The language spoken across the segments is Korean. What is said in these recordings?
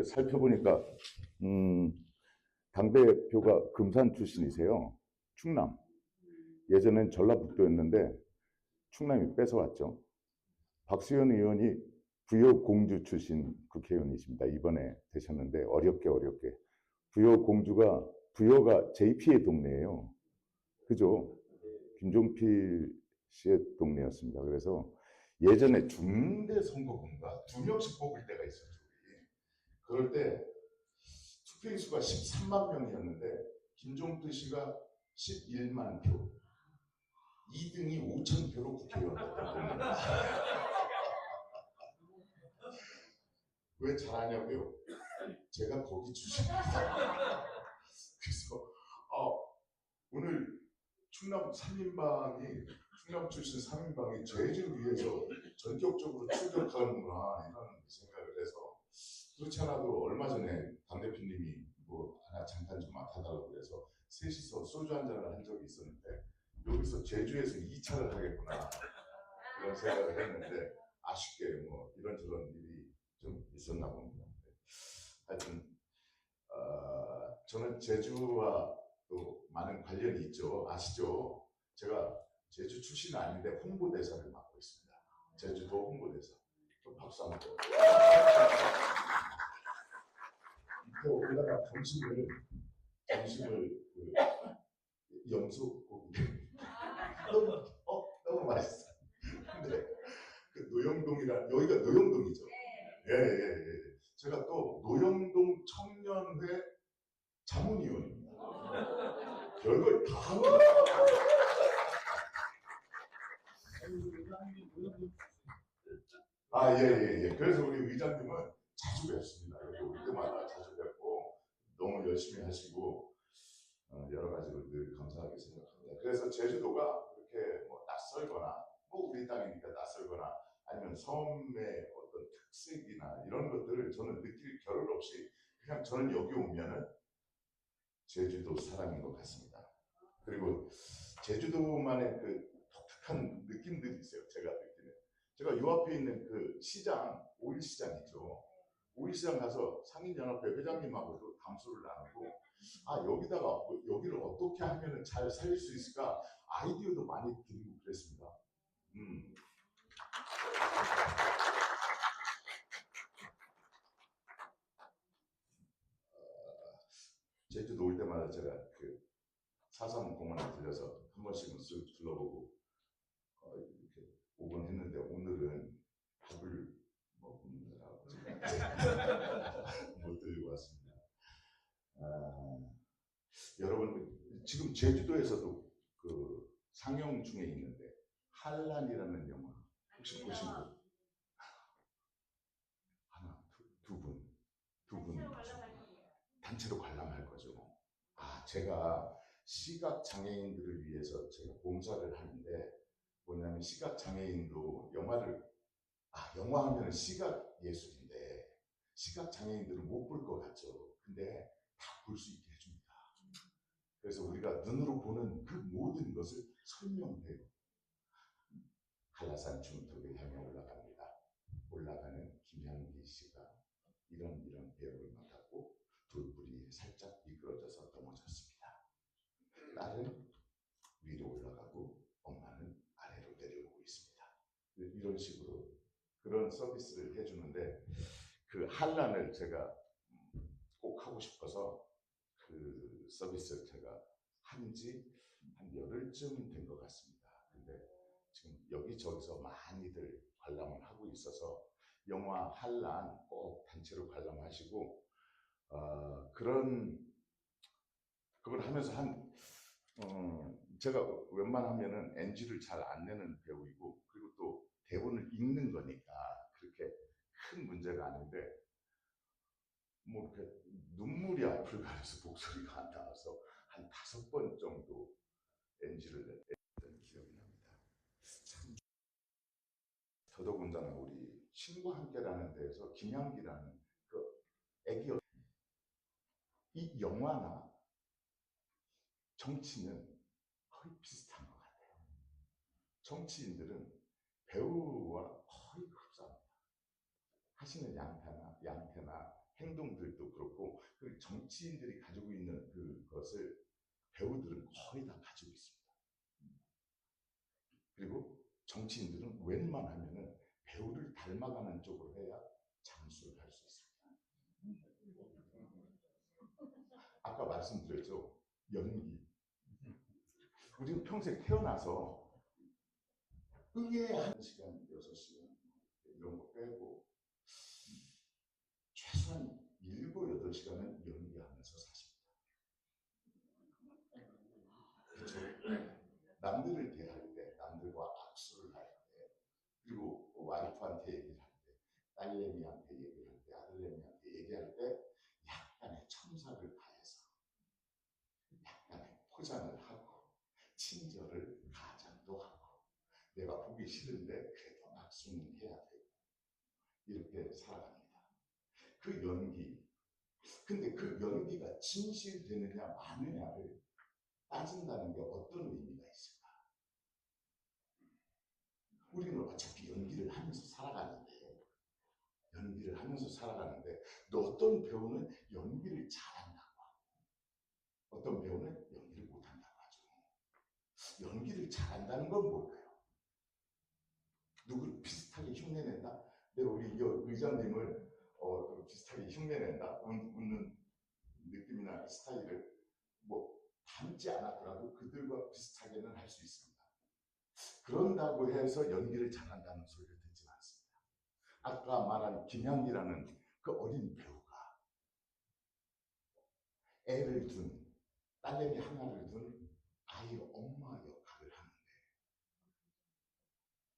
살펴보니까 당대표가 금산 출신이세요. 충남. 예전엔 전라북도였는데 충남이 뺏어왔죠. 박수현 의원이 부여 공주 출신 국회의원이십니다. 이번에 되셨는데 어렵게 부여가 JP의 동네예요. 그죠? 김종필 씨의 동네였습니다. 그래서 예전에 중대 선거구인가 2명씩 뽑을 때가 있었죠. 그럴 때 투표인 수가 13만 명이었는데 김종필 씨가 11만 표, 2등이 5천 표로 국회의원 됐던 겁니다. 왜 잘하냐고요? 제가 거기 출신입니다. 그래서 오늘 충남 출신 3인방이 제주를 위해서 전격적으로 출격하는구나 이런 생각을 해서, 그렇지 않아도 얼마 전에 당대표님이 뭐 하나 잠깐 좀 맡아달라고 그래서 셋이서 소주 한잔을 한 적이 있었는데, 여기서 제주에서 2차를 하겠구나 이런 생각을 했는데, 아쉽게 뭐 이런저런 일이 좀 있었나 봅니다. 하여튼 저는 제주와 또 많은 관련이 있죠. 아시죠? 제가 제주 출신은 아닌데 홍보대사를 맡고 있습니다. 제주도 홍보대사. 좀 박수 한번 줘. 밑에 오다가 점심을 염소고기 너무 맛있어. 근데 그 노영동이라, 여기가 노영동이죠. 예. 제가 또 노영동 청년회 자문위원입니다. 별걸 다 합니다. 예. 그래서 우리 의장님은 자주 뵙습니다. 여기 올 때마다 자주 뵙고 너무 열심히 하시고 여러 가지로 늘 감사하게 생각합니다. 그래서 제주도가 그렇게 뭐 낯설거나, 뭐 우리 땅이니까 낯설거나, 아니면 섬의 어떤 특색이나 이런 것들을 저는 느낄 겨를 없이 그냥 저는 여기 오면은 제주도 사람인 것 같습니다. 그리고 제주도만의 그 독특한 느낌들이 있어요. 제가 느끼는. 제가 요 앞에 있는 그 시장, 오일시장이죠. 오일시장 가서 상인연합회 회장님하고도 담소를 나누고, 여기를 어떻게 하면 잘 살릴 수 있을까 아이디어도 많이 드리고 그랬습니다. 제주도 올 때마다 제가 그 4.3 공원에 들려서 한 번씩은 쓱 둘러보고 이렇게 오곤 했는데, 오늘은 밥을 먹느라고 못 들고 왔습니다. 여러분, 지금 제주도에서도 그 상영 중에 있는데 한란이라는 영화 혹시 보신 분? 하나, 두 분 단체로 관람할 거죠. 제가 시각 장애인들을 위해서 제가 봉사를 하는데, 뭐냐면 시각 장애인도 영화 하면 시각 예술인데 시각 장애인들은 못 볼 것 같죠. 근데 다 볼 수 있게 해줍니다. 그래서 우리가 눈으로 보는 그 모든 것을 설명해요. 한라산 중턱을 향해 올라갑니다. 올라가는 김향기 씨가 이런 배역을 맡았고, 돌불이 살짝 미끄러져서 넘어졌습니다. 딸은 위로 올라가고 엄마는 아래로 내려오고 있습니다. 이런 식으로 그런 서비스를 해주는데, 그 한란을 제가 꼭 하고 싶어서 그 서비스를 제가 한지 한 열흘쯤 된 것 같습니다. 근데 지금 여기저기서 많이들 관람을 하고 있어서 영화 한란 꼭 단체로 관람하시고, 그걸 하면서 제가 웬만하면은 NG를 잘 안 내는 배우이고, 그리고 또 대본을 읽는 거니까 그렇게 큰 문제가 아닌데, 뭐 이렇게 눈물이 앞을 가려서 목소리가 안 나와서 한 5번 정도 NG를 냈던 기억이 납니다. 참, 더더군다나 우리 친구와 함께라는 데에서 김향기라는 그 애기, 이 영화나 정치는 거의 비슷한 것 같아요. 정치인들은 배우와 거의 흡사합니다. 하시는 양태나 행동들도 그렇고 그 정치인들이 가지고 있는 그것을 배우들은 거의 다 가지고 있습니다. 그리고 정치인들은 웬만하면은 배우를 닮아가는 쪽으로 해야 장수를 할 수 있습니다. 아까 말씀드렸죠. 연기. 우리는 평생 태어나서 응애 1시간, 6시간 이런 거 빼고 최소한 7, 8시간은 연기하면서 사십니다. 그렇죠? 남들을 대할 때, 남들과 악수를 할 때, 그리고 와이프한테 얘기를 할 때, 딸내미한테 얘기를 할 때, 아들내미한테 얘기할 때 약간의 첨삭을 가해서 약간의 포장을 하고 친절을 가장도 하고 내가 보기 싫은데 그래도 악수는 해야 되고 이렇게 살아갑니다. 그 연기, 근데 그 연기가 진실되느냐 마느냐를 따진다는 게 어떤 의미가 있을까? 우리는 어차피 연기를 하면서 살아가는데 또 어떤 배우는 연기를 잘한다고 하고 어떤 배우는 연기를 못한다고 하죠. 연기를 잘한다는 건 뭘까요? 누구를 비슷하게 흉내낸다? 내가 우리 의장님을 비슷하게 흉내낸다? 웃는 느낌이나 스타일을 뭐 닮지 않았더라도 그들과 비슷하게는 할 수 있습니다. 그런다고 해서 연기를 잘한다는 소리를 듣지 않습니다. 아까 말한 김향기라는 그 어린 배우가 애를 둔 딸내미 하나를 둔 아이 엄마 역할을 하는데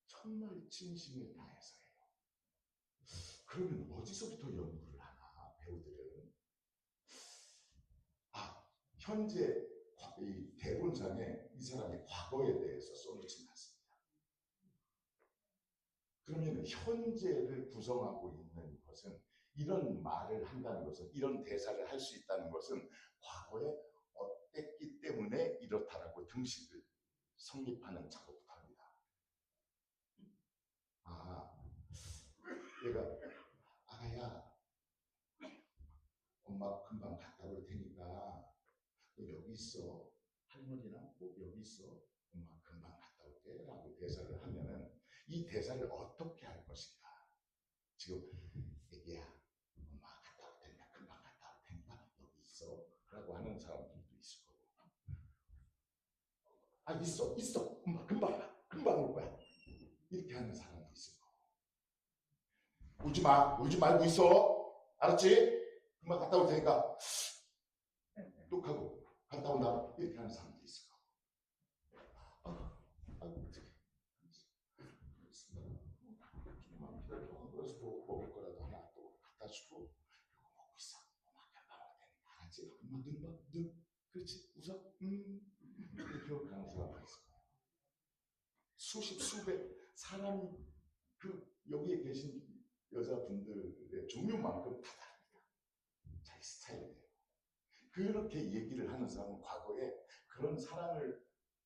정말 진심을 다해서 해요. 그러면 어디서부터 연구를 하나 배우들은 현재 이 대본상에 이 사람의 과거에 대해서 써놓지는 않습니다. 그러면 현재를 구성하고 있는 것은 이런 말을 한다는 것은 이런 대사를 할 수 있다는 것은 과거에 어땠기 때문에 이렇다라고 등식을 성립하는 작업부터 합니다. 얘가 아가야 엄마 금방 갔다 올 테니까 너 여기 있어. 할머니랑 꼭 여기 있어. 엄마 금방 갔다 올게 라고 대사를 하면은 이 대사를 어떻게 할 것인가. 지금 애기야 엄마 갔다 올 테니까 금방 갔다 올 테니까 여기 있어 라고 하는 사람들도 있을 거고 있어 엄마 금방 올 거야 이렇게 하는 사람도 있을 거고 울지 말고 있어 알았지? 금방 갔다 올 테니까 똑하고 갔다 온다 이렇게 하는 사람도 있을 거고 조금만 기다려. 그래서 먹을 거라도 하나 또 갖다 주고 이거 먹고 있어. 엄마 금방 올 테니까 알았지? 엄마 눈 봐. 눈. 그렇지. 웃어. 이렇게 하는 사람도 있을 거예요. 수십 수백 사람이 여기에 계신 여자분들의 종류만큼 다 다릅니다. 자기 스타일이에요. 그렇게 얘기를 하는 사람은 과거에 그런 사랑을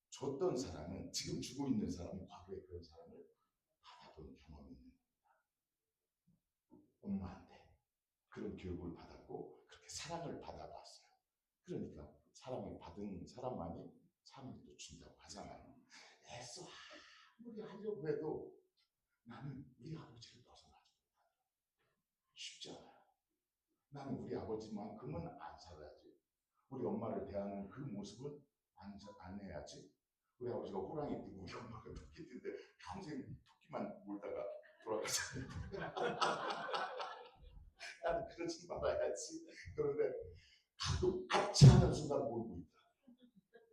줬던 사람은 지금 주고 있는 사람은 과거에 그런 사람을 받아본 경험이 있는 겁니다. 엄마한테 그런 교육을 받았고 그렇게 사랑을 받아봤어요. 그러니까 사랑을 받은 사람만이 사랑을 또 준다고 하잖아요. 애써 아무리 하려고 해도 나는 우리 아버지를 벗어나지 못하더라. 쉽지 않아요. 나는 우리 아버지만큼은 안 살아야지. 우리 엄마를 대하는 그 모습은 안 해야지. 우리 아버지가 호랑이 뛰고 우리 엄마가 토끼 뛰는데 평생 토끼만 몰다가 돌아가잖아요. 나는 그러지 말아야지. 그런데 가끔 아차 하는 순간 몰고 있다.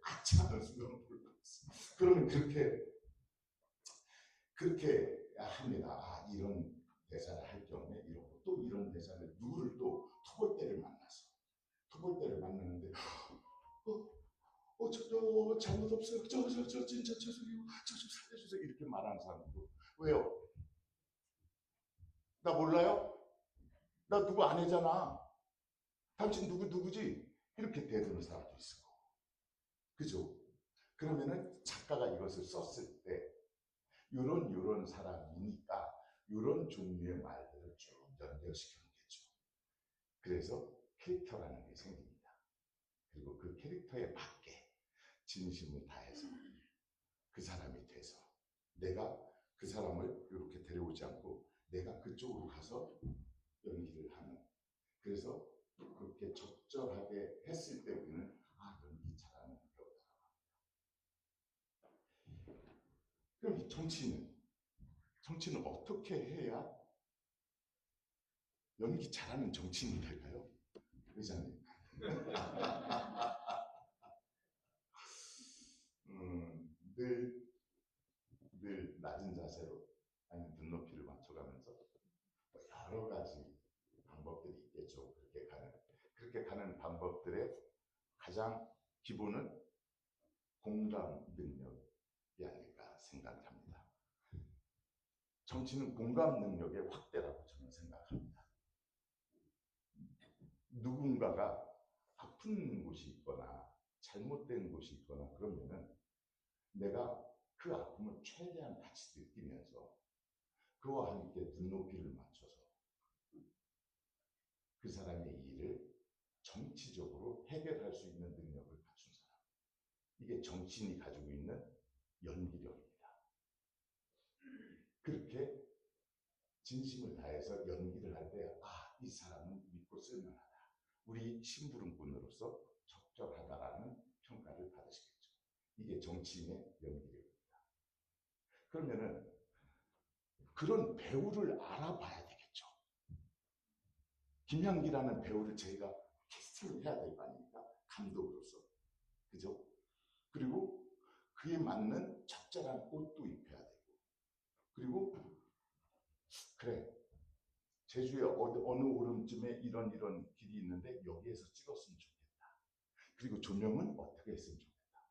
아차 하는 순간 몰고 있어. 그러면 그렇게 합니다. 이런 대사를 할 경우에 이러고 또 이런 대사를 누구를 또 토벌대를 만나는데 저 잘못 없어요. 저 진짜 죄송해요. 저 좀 살려주세요. 이렇게 말하는 사람도 왜요? 나 몰라요? 나 누구 아내잖아. 당신 누구지? 이렇게 대드는 사람도 있을 거고. 그죠? 그러면은 작가가 이것을 썼을 때 요런 사람이니까 요런 종류의 말들을 쭉 연결시켜놓겠죠. 그래서 캐릭터라는 게 생깁니다. 그리고 그 캐릭터에 맞게 진심을 다해서 그 사람이 돼서 내가 그 사람을 이렇게 데려오지 않고 내가 그쪽으로 가서 연기를 하는, 그래서 그렇게 적절하게 했을 때 우리는 연기 잘하는 배우다. 그럼 이 정치는 어떻게 해야 연기 잘하는 정치인이 될까요? 의장님. 늘 낮은 자세로 아니면 눈높이를 맞춰가면서 여러 가지 방법들이 있겠죠. 그렇게 가는 방법들의 가장 기본은 공감 능력이 아닐까 생각을 합니다. 정치는 공감 능력의 확대라고 저는 생각합니다. 누군가가 아픈 곳이 있거나 잘못된 곳이 있거나 그러면은 내가 그 아픔을 최대한 같이 느끼면서 그와 함께 눈높이를 맞춰서 그 사람의 일을 정치적으로 해결할 수 있는 능력을 갖춘 사람. 이게 정치인이 가지고 있는 연기력입니다. 그렇게 진심을 다해서 연기를 할 때, 이 사람은 믿고 쓸만하다. 우리 심부름꾼으로서 적절하다라는 평가를 받으시겠죠. 이게 정치인의 연기력입니다. 그러면은 그런 배우를 알아봐야 되겠죠. 김향기라는 배우를 저희가 캐스팅을 해야 될 거 아닙니까? 감독으로서. 그죠? 그리고 그에 맞는 적절한 옷도 입혀야 되고. 그리고 그래, 제주의 어느 오름쯤에 이런 길이 있는데 여기에서 찍었으면 좋겠다. 그리고 조명은 어떻게 했으면 좋겠다.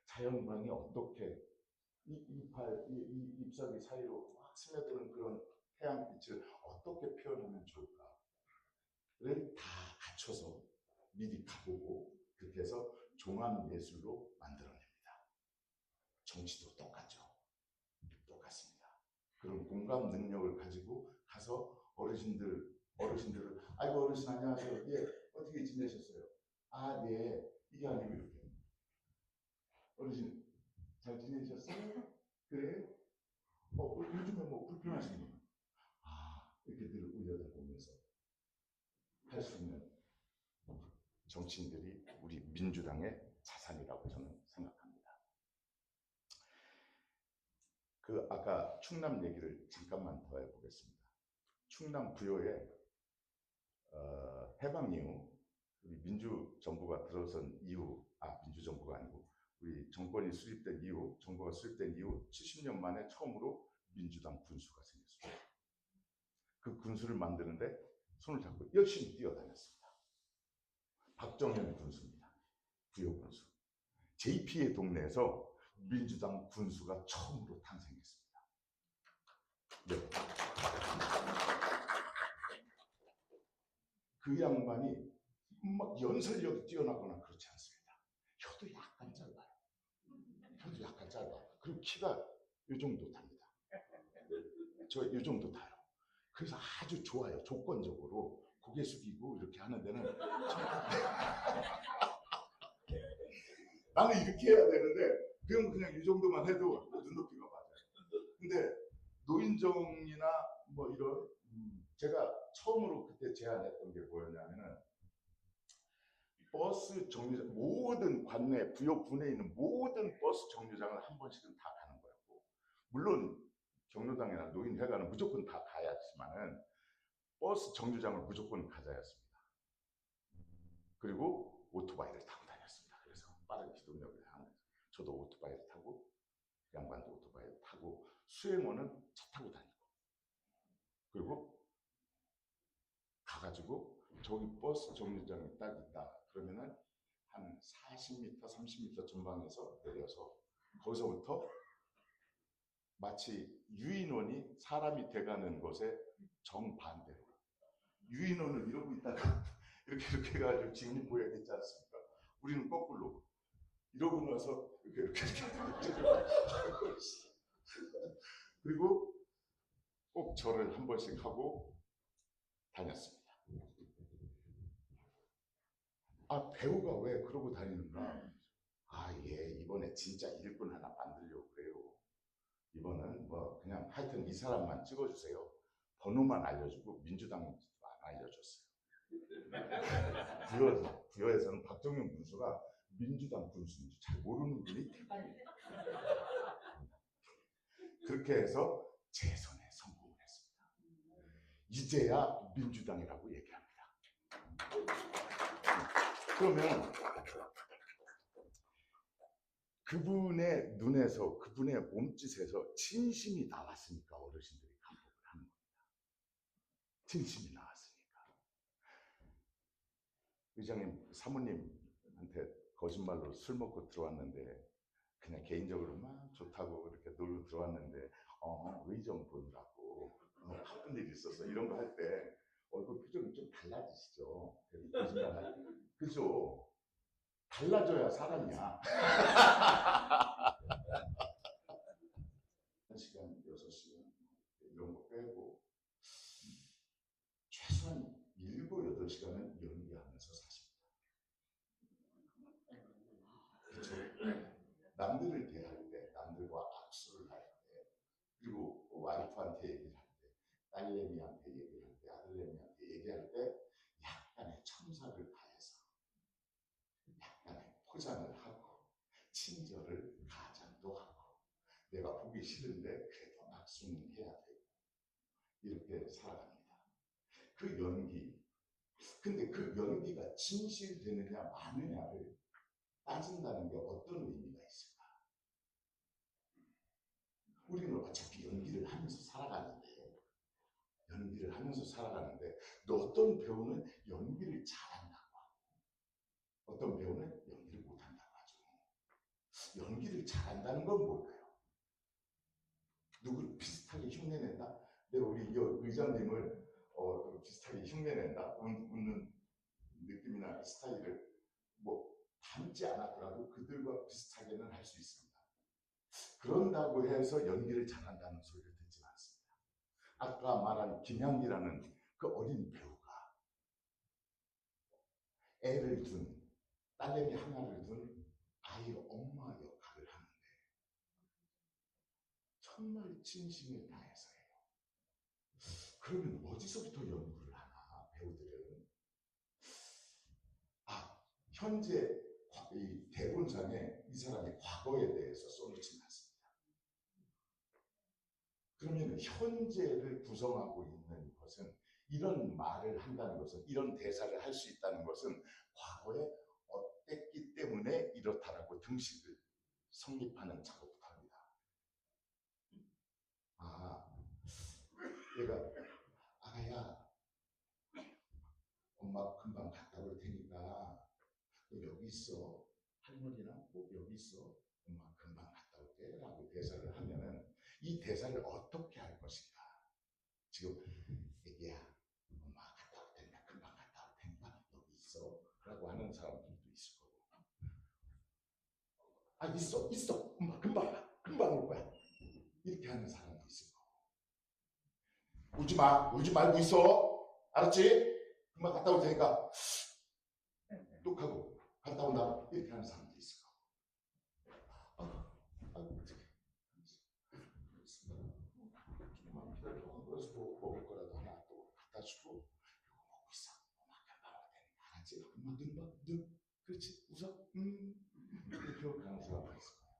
자연광이 어떻게 이 잎사귀 사이로 막 스며드는 그런 태양빛을 어떻게 표현하면 좋을까를 다 갖춰서 미리 가보고 그렇게 해서 종합예술로 만들어냅니다. 정치도 똑같습니다. 그런 공감 능력을 가지고 가서 어르신들을 아이고 어르신 안녕하세요. 예, 어떻게 지내셨어요? 네. 이게 아니고 이렇게 어르신 잘 지내셨어요? 그래? 요즘에 뭐 불편하신 거? 이렇게 늘 올려다보면서 할 수 있는 정치인들이 우리 민주당의 자산이라고 저는 생각합니다. 아까 충남 얘기를 잠깐만 더 해보겠습니다. 충남 부여에 해방 이후 우리 민주정부가 들어선 이후, 민주정부가 아니고 우리 정권이 수립된 이후, 정부가 수립된 이후 70년 만에 처음으로 민주당 군수가 생겼습니다. 그 군수를 만드는데 손을 잡고 열심히 뛰어다녔습니다. 박정현 군수입니다. 부여 군수. JP의 동네에서 민주당 군수가 처음으로 탄생했습니다. 네. 그 양반이 막 연설력이 뛰어나거나 그렇지 않습니다. 혀도 약간 짧아요. 그리고 키가 이 정도 답니다. 저 이 정도 다요. 그래서 아주 좋아요. 조건적으로 고개 숙이고 이렇게 하는 데는 나는 이렇게 해야 되는데 그냥 이 정도만 해도 눈높이가 맞아요. 근데 노인정이나 뭐 이런 제가 처음으로 그때 제안했던 게 뭐였냐면은 버스 정류장 모든 관내 부여 군에 있는 모든 버스 정류장을 한 번씩은 다 가는 거였고, 물론 경로당이나 노인회관은 무조건 다 가야지만은 버스 정류장을 무조건 가자였습니다. 그리고 오토바이를 타고 다녔습니다. 그래서 빠른 기동력을 향해서 저도 오토바이를 타고 양반도 오토바이를 타고 수행원은 차 타고 다니고, 그리고 가가지고 저기 버스 정류장이 딱 있다 그러면은 한 40m, 30m 전방에서 내려서 거기서부터 마치 유인원이 사람이 돼가는 것에 정반대로 유인원을 이러고 있다가 이렇게 해가지고 직립 보약 있지 않습니까? 우리는 거꾸로 이러고 나서 이렇게 그리고 꼭 절을 한 번씩 하고 다녔습니다. 아, 배우가 왜 그러고 다니는가? 아, 예, 이번에 진짜 일꾼 하나 만들려고 그래요. 이번은 뭐 그냥 하여튼 이 사람만 찍어주세요. 번호만 알려주고 민주당 안 알려줬어요. 부여에서는 박정현 군수가 민주당 군수인지 잘 모르는 분이 대단해요. 그렇게 해서 재선에 성공을 했습니다. 이제야 민주당이라고 얘기합니다. 그러면 그분의 눈에서, 그분의 몸짓에서 진심이 나왔으니까 어르신들이 감독을 하는 겁니다. 진심이 나왔으니까. 의장님, 사모님한테 거짓말로 술 먹고 들어왔는데 그냥 개인적으로 막 좋다고 이렇게 놀러 들어왔는데 의정 보느라고 바쁜 일이 있어서 이런 거 할 때 얼굴 표정이 좀 달라지시죠. 그죠? 달라져야 사람이야. 1시간, 6시간 이런 거 빼고 최소한 7, 8시간은 연기하면서 사십니다. 그렇죠? 남들을 대할 때, 남들과 악수를 할 때, 그리고 와이프한테 얘기를 할 때, 딸내미한테 얘기를 할 때, 아들내미한테 얘기할 때 약간의 첨삭을 가해서 약간의 포장을 하고 친절을 가장도 하고 내가 보기 싫은데 그래도 악수는 해야 되고 이렇게 살아갑니다. 그 연기, 근데 그 연기가 진실되느냐 마느냐를 따진다는 게 어떤 의미가 있을까? 우리는 어차피 연기를 하면서 살아가는데 또 어떤 배우는 연기를 잘한다고 하고 어떤 배우는 연기를 못한다고 하죠. 연기를 잘한다는 건 뭘까요? 누구를 비슷하게 흉내낸다? 내가 우리 의장님을 비슷하게 흉내낸다? 웃는 느낌이나 스타일을 뭐 닮지 않았더라도 그들과 비슷하게는 할 수 있습니다. 그런다고 해서 연기를 잘한다는 소리를 듣지 않습니다. 아까 말한 김향기라는 그 어린 배우가 애를 둔 딸내미 하나를 둔 아이의 엄마 역할을 하는데 정말 진심을 다해서 해요. 그러면 어디서부터 연구를 하나 배우들은? 현재 이 대본상에 이 사람이 과거에 대해서 써놓지 않습니다. 그러면 현재를 구성하고 있는 것은 이런 말을 한다는 것은 이런 대사를 할 수 있다는 것은 과거에 어땠기 때문에 이렇다라고 등식을 성립하는 작업부터 합니다. 얘가 아가야 엄마 금방 갔다 올 테니까 너 여기 있어. 할머니나 뭐 여기 있어. 엄마 금방 갔다 올게 라고 대사를 하면은 이 대사를 어떻게 할 것인가. 지금 애기야 엄마 갔다 올 테니까 금방 갔다 올 테니까 여기 있어 라고 하는 사람들도 있을 거고 있어 엄마 금방 올 거야 이렇게 하는 사람도 있을 거고 울지 말고 있어 알았지? 금방 갔다 올 테니까 뚝 하고 갔다 온다 이렇게 하는 사람도 있을 거고 조금만 기다려. 그래서 뭐 먹을 거라도 하나 또 갖다 주고 이거 먹고 있어. 엄마 금방 올 테니까 알았지? 엄마 눈 그렇지 웃어 이렇게 하는 사람도 있을 거예요.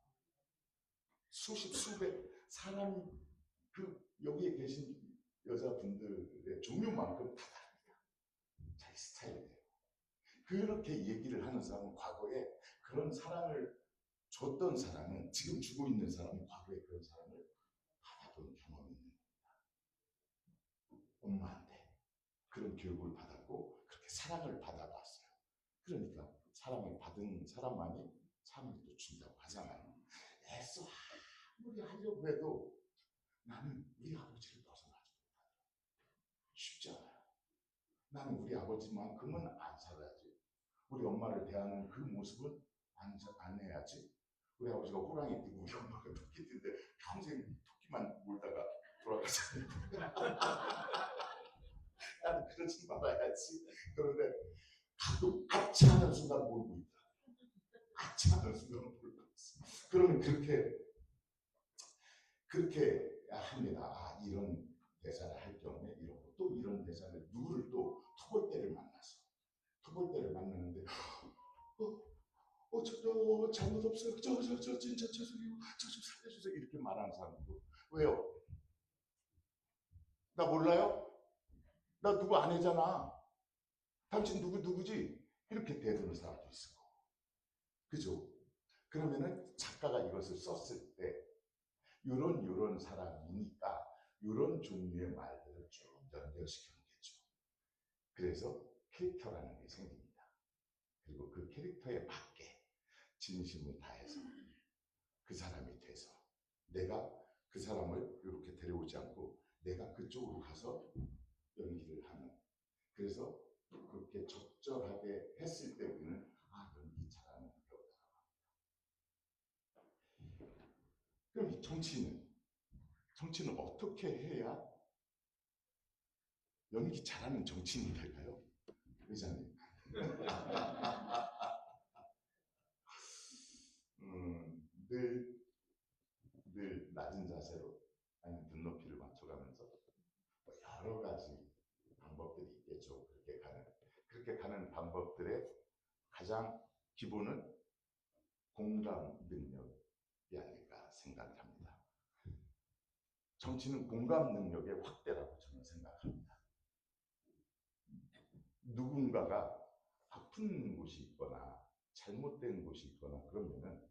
수십 수백 사람이 그 여기에 계신 여자분들의 종류만큼 다 다릅니다. 자기 스타일이에요. 그렇게 얘기를 하는 사람은 과거에 그런 사랑을 줬던 사람은 지금 주고 있는 사람은 과거에 그런 사람을 받아본 경험이 있는 겁니다. 엄마한테 그런 교육을 받았고 그렇게 사랑을 받아봤어요. 그러니까 사랑을 받은 사람만이 사랑을 또 준다고 하잖아요. 애써 아무리 하려고 해도 나는 우리 아버지를 벗어나지 못하더라. 쉽지 않아요. 나는 우리 아버지만큼은 안 살아야지. 우리 엄마를 대하는 그 모습은 안 해야지. 우리 아버지가 호랑이 뛰고 우리 엄마가 토끼 뛰는데 평생 토끼만 몰다가 돌아가잖아요. 나는 그러지 말아야지. 그런데 가끔 아차하는 순간 모자 몰고 있다. 같이 하는 순간 몰고 있어. 그러면 그렇게 합니다. 아, 이런 대사를 할 경우에 이러고, 또 이런 대사를 누구를 또 토벌대를 만나는데 잘못 없어요. 저 진짜 죄송해요. 저 좀 살려주세요. 이렇게 말하는 사람도 왜요? 나 몰라요? 나 누구 아내잖아. 당신 누구지? 이렇게 대드는 사람도 있을 거고. 그죠? 그러면은 작가가 이것을 썼을 때 이런 사람이니까 이런 종류의 말들을 쭉 연결시켜 놓겠죠. 그래서 캐릭터라는 게 생깁니다. 그리고 그 캐릭터에 맞게 진심을 다해서 그 사람이 돼서 내가 그 사람을 이렇게 데려오지 않고 내가 그쪽으로 가서 연기를 하는. 그래서 그렇게 적절하게 했을 때 우리는 연기 잘하는 배우다. 그럼 이 정치는 어떻게 해야 연기 잘하는 정치인이 될까요? 의장님. 늘 낮은 자세로 아니면 눈높이를 맞춰가면서 여러 가지 방법들이 있겠죠. 그렇게 가는 방법들의 가장 기본은 공감 능력이 아닐까 생각을 합니다. 정치는 공감 능력의 확대라고 저는 생각합니다. 누군가가 아픈 곳이 있거나 잘못된 곳이 있거나 그러면은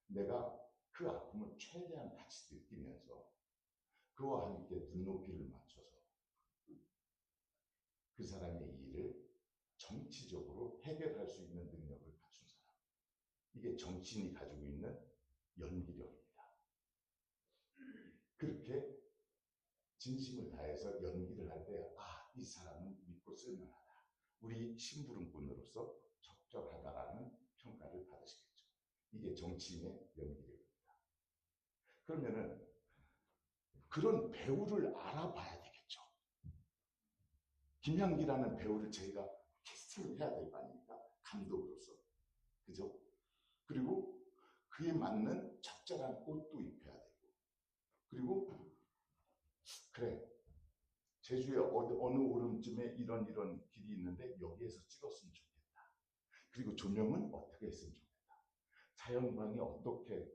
내가 그 아픔을 최대한 같이 느끼면서 그와 함께 눈높이를 맞춰서 그 사람의 일을 정치적으로 해결할 수 있는 능력을 갖춘 사람. 이게 정치인이 가지고 있는 연기력입니다. 그렇게 진심을 다해서 연기를 할 때, 이 사람은 믿고 쓸만하다. 우리 심부름꾼으로서 적절하다라는 평가를 받으시겠죠. 이게 정치인의 연기력입니다. 그러면은 그런 배우를 알아봐야 되겠죠. 김향기라는 배우를 저희가 캐스팅을 해야 될 거 아닙니까? 감독으로서. 그죠? 그리고 그에 맞는 적절한 옷도 입혀야 되고. 그리고 그래, 제주의 어느 오름쯤에 이런 길이 있는데 여기에서 찍었으면 좋겠다. 그리고 조명은 어떻게 했으면 좋겠다. 자연광이 어떻게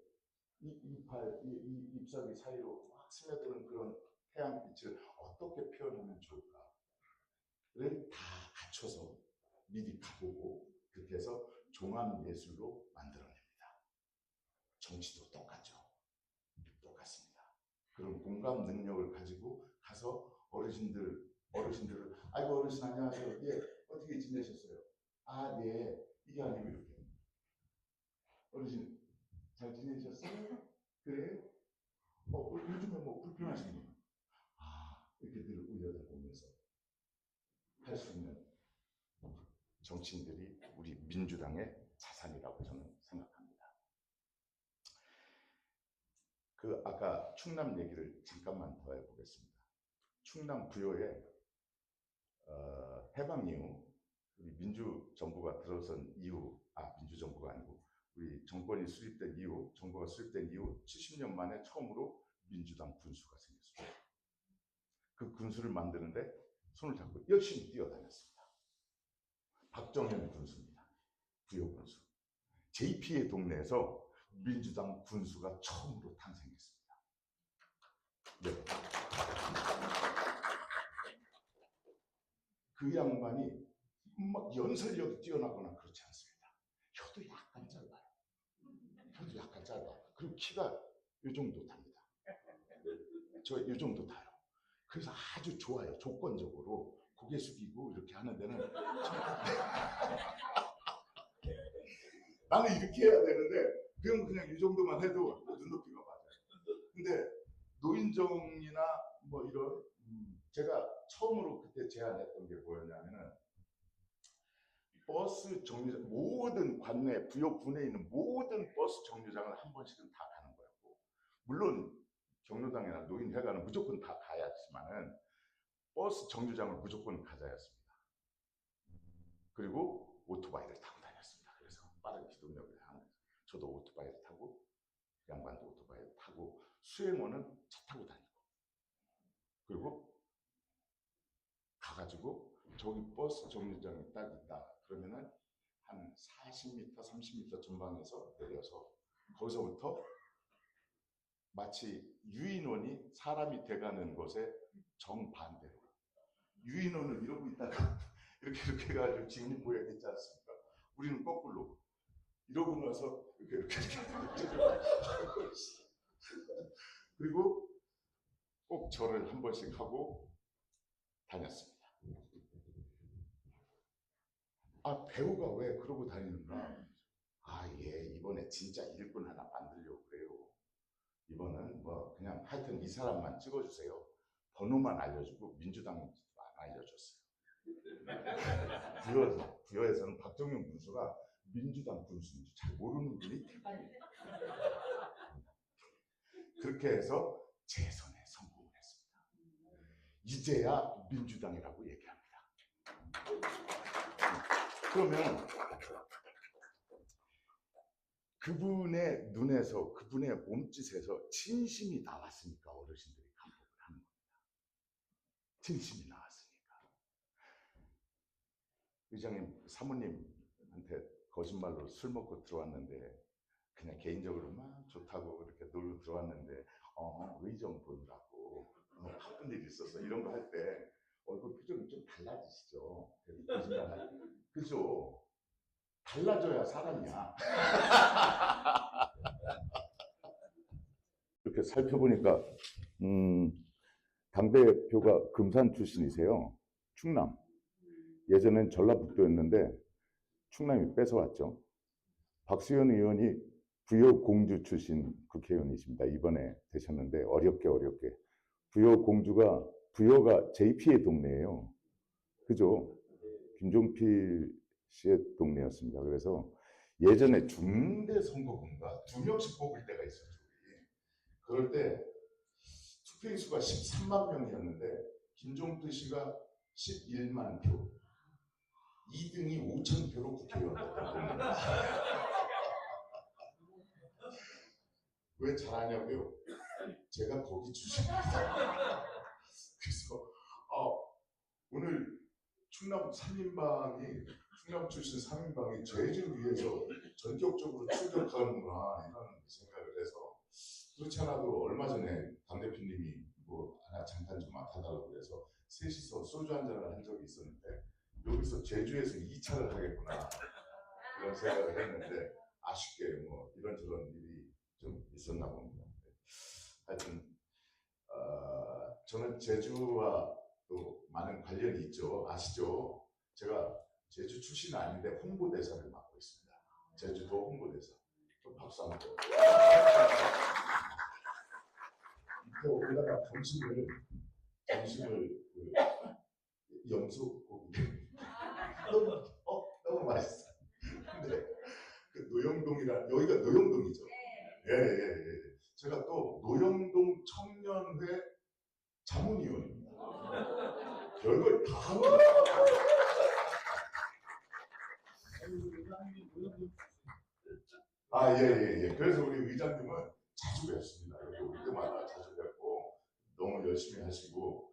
이 잎사귀 사이로 막 스며드는 그런 태양빛을 어떻게 표현하면 좋을까를 다 갖춰서 미리 가보고 그렇게 해서 종합예술로 만들어냅니다. 정치도 똑같죠. 똑같습니다. 그런 공감 능력을 가지고 가서 어르신들을 아이고 어르신 안녕하세요. 예, 어떻게 지내셨어요? 네. 이게 아니고 이렇게 어르신 잘 지내셨어요? 그래? 요즘에 뭐 불편하신 거? 이렇게 늘 올려다보면서 할 수 있는 정치인들이 우리 민주당의 자산이라고 저는 생각합니다. 아까 충남 얘기를 잠깐만 더 해보겠습니다. 충남 부여에 해방 이후 우리 민주정부가 들어선 이후, 민주정부가 아니고 우리 정권이 수립된 이후, 정부가 수립된 이후 70년 만에 처음으로 민주당 군수가 생겼습니다. 그 군수를 만드는데 손을 잡고 열심히 뛰어다녔습니다. 박정현 군수입니다. 부여 군수. JP의 동네에서 민주당 군수가 처음으로 탄생했습니다. 네. 그 양반이 막 연설력이 뛰어나거나 그렇지 않습니다. 혀도 약간 짧아요. 그리고 키가 이 정도 답니다. 저 이 정도 다요. 그래서 아주 좋아요. 조건적으로 고개 숙이고 이렇게 하는 데는 나는 이렇게 해야 되는데 그냥 이 정도만 해도 눈높이가 맞아요. 근데 노인정이나 뭐 이런 제가 처음으로 그때 제안했던 게 뭐였냐면은 버스 정류장 모든 관내 부여군에 있는 모든 버스 정류장을 한 번씩은 다 가는 거였고, 물론 경로당이나 노인회관은 무조건 다 가야지만은 버스 정류장을 무조건 가자였습니다. 그리고 오토바이를 타고 다녔습니다. 저도 오토바이를 타고 양반도 오토바이를 타고 수행원은 차 타고 다니고 그리고 가가지고 저기 버스 정류장에 딱 있다 그러면은 한 40m, 30m 전방에서 내려서 거기서부터 마치 유인원이 사람이 돼가는 곳에 정반대로 유인원을 이러고 있다가 이렇게 해가지고 직립보행 있지 않습니까? 우리는 거꾸로 이러고 나서 이렇게 그리고 꼭 절을 한 번씩 하고 다녔습니다. 아, 배우가 왜 그러고 다니는가? 아, 예, 이번에 진짜 일꾼 하나 만들려고 그래요. 이번은 뭐 그냥 하여튼 이 사람만 찍어주세요. 번호만 알려주고 민주당 안 알려줬어요. 부여에서는 박정현 군수가 민주당 군수인지 잘 모르는 분이 대단해요. 그렇게 해서 재선에 성공을 했습니다. 이제야 민주당이라고 얘기합니다. 그러면 그분의 눈에서 그분의 몸짓에서 진심이 나왔으니까 어르신들이 감독을 하는 겁니다. 진심이 나왔으니까. 의장님, 사모님한테 거짓말로 술 먹고 들어왔는데 그냥 개인적으로 막 좋다고 이렇게 놀고 들어왔는데 의정 보느라고 바쁜 일이 있었어 이런 거 할 때 얼굴 표정이 좀 달라지시죠. 그죠? 달라져야 사람이야. 이렇게 살펴보니까 당대표가 금산 출신이세요. 충남. 예전엔 전라북도였는데 충남이 뺏어왔죠. 박수현 의원이 부여 공주 출신 국회의원이십니다. 이번에 되셨는데 어렵게 부여가 JP의 동네예요. 그죠? 김종필 씨의 동네였습니다. 그래서 예전에 중대선거구인가 2명씩 뽑을 때가 있었죠. 그럴 때 투표인 수가 13만 명이었는데 김종필 씨가 11만 표, 2등이 5천 표로 국회의원 됐거든요. 왜 잘하냐고요? 제가 거기 출신입니다. 그래서 오늘 충남 출신 3인방이 제주 위에서 전격적으로 출격하는구나 이런 생각을 해서 그렇지 않아도 얼마 전에 당대표님이 뭐 하나 잠깐 좀 맡아달라고 그래서 셋이서 소주 한잔을 한 적이 있었는데 여기서 제주에서 2차를 하겠구나 이런 생각을 했는데 아쉽게 뭐 이런저런 일이 좀 있었나 봅니다. 하여튼 저는 제주와 또 많은 관련이 있죠. 아시죠? 제가 제주 출신은 아닌데 홍보대사를 맡고 있습니다. 제주도 홍보대사. 좀 박수 한번. 밑에 올라가 점심을 염소고기 너무 맛있어. 근데 그 노영동이라 여기가 노영동이죠. 예. 제가 또 노영동 청년회 자문위원입니다. 별걸 다 하고 예. 그래서 우리 의장님은 자주 뵙습니다. 여기 올 때마다 자주 뵙고 너무 열심히 하시고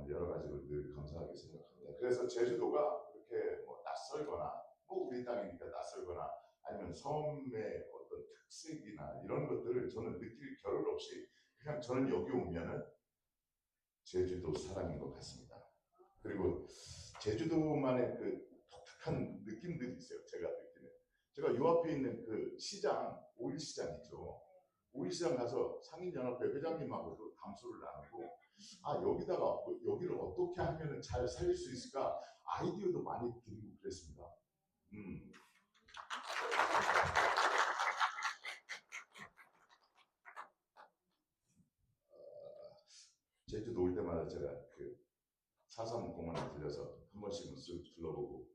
여러 가지로 늘 감사하게 생각합니다. 그래서 제주도가 그렇게 뭐 낯설거나 뭐 우리 땅이니까 낯설거나 아니면 섬의 어떤 특색이나 이런 것들을 저는 느낄 겨를 없이 그냥 저는 여기 오면은 제주도 사람인 것 같습니다. 그리고 제주도만의 그 독특한 느낌들이 있어요. 제가 느끼는. 제가 요 앞에 있는 그 시장, 오일시장 있죠. 오일시장 가서 상인연합회 회장님하고도 담소를 나누고 여기다가 여기를 어떻게 하면 잘 살릴 수 있을까 아이디어도 많이 드리고 그랬습니다. 제주도 올 때마다 제가 그 사삼 공원에 들려서 한 번씩은 쓱 둘러보고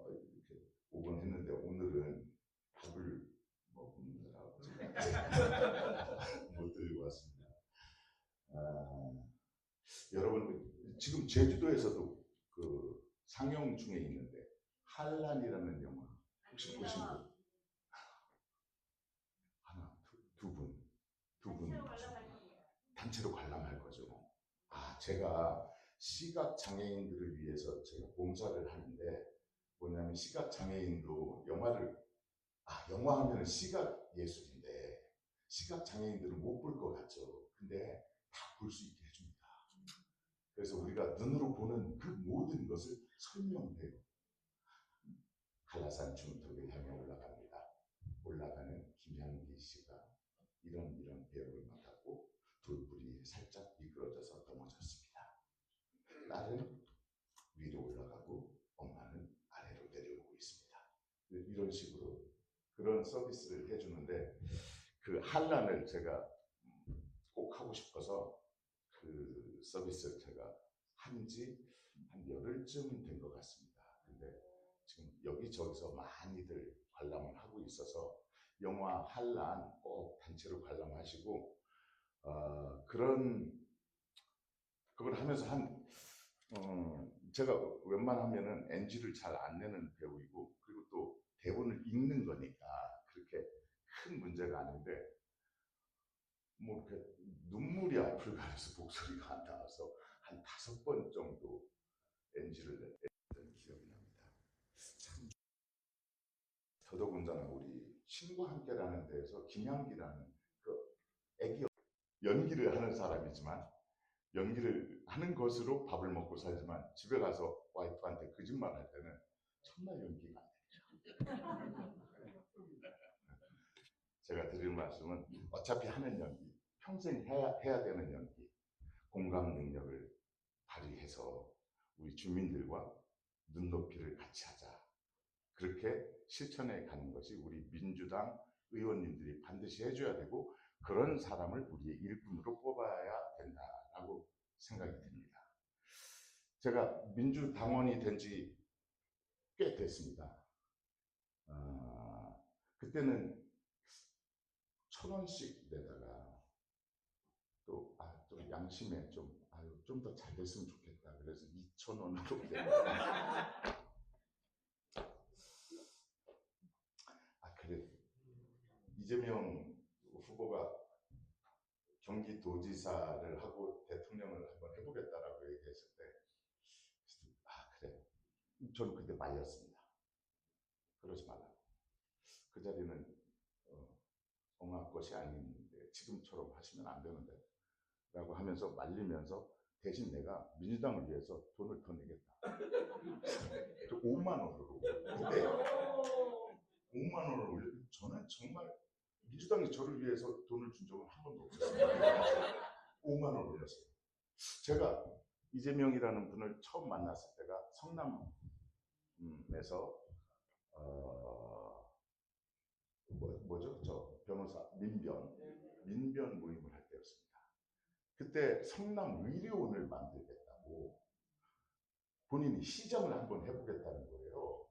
이렇게 오곤 했는데 오늘은 밥을 먹느라고 못 들고 왔습니다. 여러분 지금 제주도에서도 그 상영 중에 있는데 한란이라는 영화 혹시 보신 분? 단체로 관람할 거죠. 제가 시각 장애인들을 위해서 제가 봉사를 하는데 뭐냐면 시각 장애인도 영화 하면은 시각 예술인데 시각 장애인들은 못 볼 것 같죠. 근데 다 볼 수 있게 해줍니다. 그래서 우리가 눈으로 보는 그 모든 것을 설명해요. 한라산 중턱을 향해 올라가는 김향기 씨가 이런 배역을 맡았고 돌불이 살짝 미끄러져서 넘어졌습니다. 딸은 위로 올라가고 엄마는 아래로 내려오고 있습니다. 이런 식으로 그런 서비스를 해주는데 그 한란을 제가 꼭 하고 싶어서 그 서비스를 제가 한지 한 열흘쯤 된 것 같습니다. 근데 지금 여기저기서 많이들 관람을 하고 있어서 영화 한란 꼭 단체로 관람하시고 그걸 하면서 제가 웬만하면은 NG를 잘 안 내는 배우이고 그리고 또 대본을 읽는 거니까 그렇게 큰 문제가 아닌데 뭐 이렇게 눈물이 앞을 가려서 목소리가 안 나와서 한 5번 정도 NG를 냈던 기억이 납니다. 참 더더군다나 우리 친구와 함께라는 데에서 김향기라는 그 애기 연기를 하는 사람이지만 연기를 하는 것으로 밥을 먹고 살지만 집에 가서 와이프한테 거짓말할 때는 정말 연기가 안 되죠. 제가 드릴 말씀은 어차피 하는 연기, 평생 해야 되는 연기, 공감 능력을 발휘해서 우리 주민들과 눈높이를 같이 하자. 그렇게 실천해 가는 것이 우리 민주당 의원님들이 반드시 해줘야 되고 그런 사람을 우리의 일꾼으로 뽑아야 된다라고 생각이 듭니다. 제가 민주당원이 된 지 꽤 됐습니다. 그때는 1,000원씩 내다가 또 양심에 좀 더 잘 됐으면 좋겠다. 그래서 2,000원으로 냈다. 그래. 이재명 후보가 경기도지사를 하고 대통령을 한번 해보겠다라고 얘기했을 때 그래. 저는 그때 말렸습니다. 그러지 말라고. 그 자리는 엉아 것이 아닌데 지금처럼 하시면 안 되는데 라고 하면서 말리면서 대신 내가 민주당을 위해서 돈을 더 내겠다. 5만 원으로 그때 5만 원을 올려. 저는 정말 민주당이 저를 위해서 돈을 준 적은 한 번도 없었습니다. 5만 원 올렸어요. 제가 이재명이라는 분을 처음 만났을 때가 성남에서 뭐죠? 저 변호사 민변 모임을 할 때였습니다. 그때 성남 의료원을 만들겠다고 본인이 시정을 한번 해보겠다는 거예요.